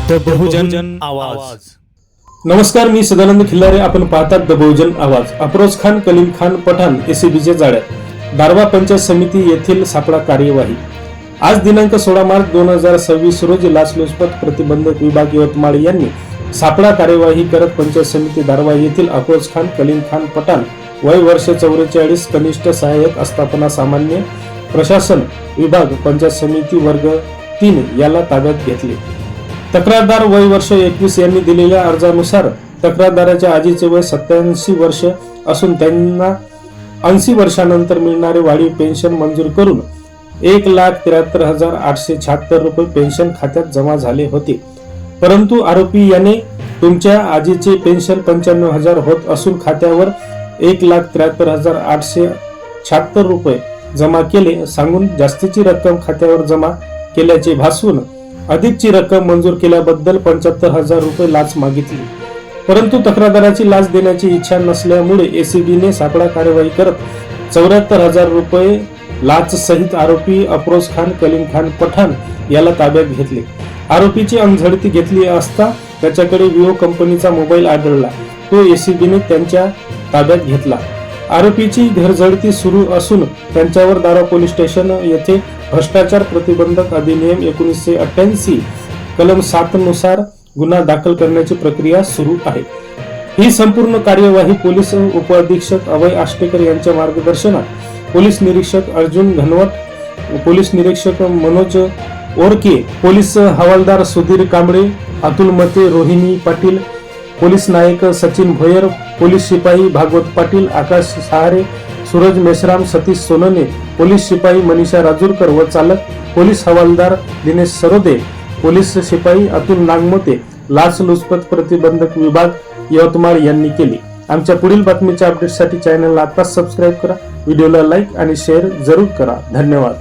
The बहुजन आवाज। नमस्कार, मी सदानंद खिल्लारे. आपण पाहतात द बहुजन आवाज. अफरोज खान, कलीम खान पठाण एसीबीच्या जाळ्यात. दारवा पंचायत समिती येथील सापळा कार्यवाही. आज दिनांक 16 मार्च 2026 रोजी लाचलुचपत प्रतिबंधक विभाग यवतमाळ यांनी सापळा कार्यवाही करत पंचायत समिती दारवा येथील अफरोज खान, कलीम खान पठाण वय वर्ष 44, कनिष्ठ सहाय्यक आस्थापना सामान्य प्रशासन विभाग पंचायत समिती वर्ग 3 याला ताब्यात घेतले. तक्रारदार वय वर्ष 21 यांनी दिलेल्या अर्जानुसार तक्रारदाराच्या आजीचे वय 87 वर्ष असून त्यांना 80 वर्षानंतर मिळणारे वाढीव पेन्शन मंजूर करून 1,73,876 रुपये पेन्शन खात्यात जमा झाले होते. परंतु आरोपी याने तुमच्या आजीचे पेन्शन 95,000 होत असून खात्यावर 1,73,876 रुपये जमा केले सांगून जास्तीची रक्कम खात्यावर जमा केल्याचे भासवून अधिकची रक्कम मंजूर केल्याबद्दल 75,000 रुपये लाच मागितली. परंतु तक्रारदाराची लाच देण्याची इच्छा नसल्यामुळे एसीबीने सापळा कार्यवाही करत 74,000 रुपये लाच सहित आरोपी अफरोज खान, कलीम खान पठाण याला ताब्यात घेतले. आरोपीची अंगझडती घेतली असता त्याच्याकडे विवो कंपनीचा मोबाईल आढळला. तो एसीबीने त्यांच्या ताब्यात घेतला. आरोपीची घरझडती सुरू असून त्यांच्यावर दारवा पोलीस स्टेशन येथे भ्रष्टाचार प्रतिबंधक अधिनियम 1988 कलम 7 नुसार गुन्हा दाखल करण्याची प्रक्रिया सुरू आहे. ही संपूर्ण कार्यवाही पोलीस उपअधीक्षक अभय आष्टेकर यांच्या मार्गदर्शनात पोलीस निरीक्षक अर्जुन घनवट, पोलीस निरीक्षक मनोज ओरके, पोलीस हवालदार सुधीर कांबळे, अतुल मते, रोहिणी पाटील, पोलीस नायक सचिन भोयर, पोलीस शिपाई भागवत पाटील, आकाश सहारे, सूरज मेश्राम, सतीश सोनने, पोलीस शिपाई मनीषा राजूरकर व चालक पोलीस हवालदार दिनेश सरोदे, पोलीस शिपाई अतुल नागमोते, लाचलुचपत प्रतिबंधक विभाग यवतमाळ यांनी केली. आमच्या पुढील बातमीच्या अपडेटसाठी चॅनलला आताच सबस्क्राईब करा, व्हिडिओला लाईक आणि शेअर जरूर करा. धन्यवाद.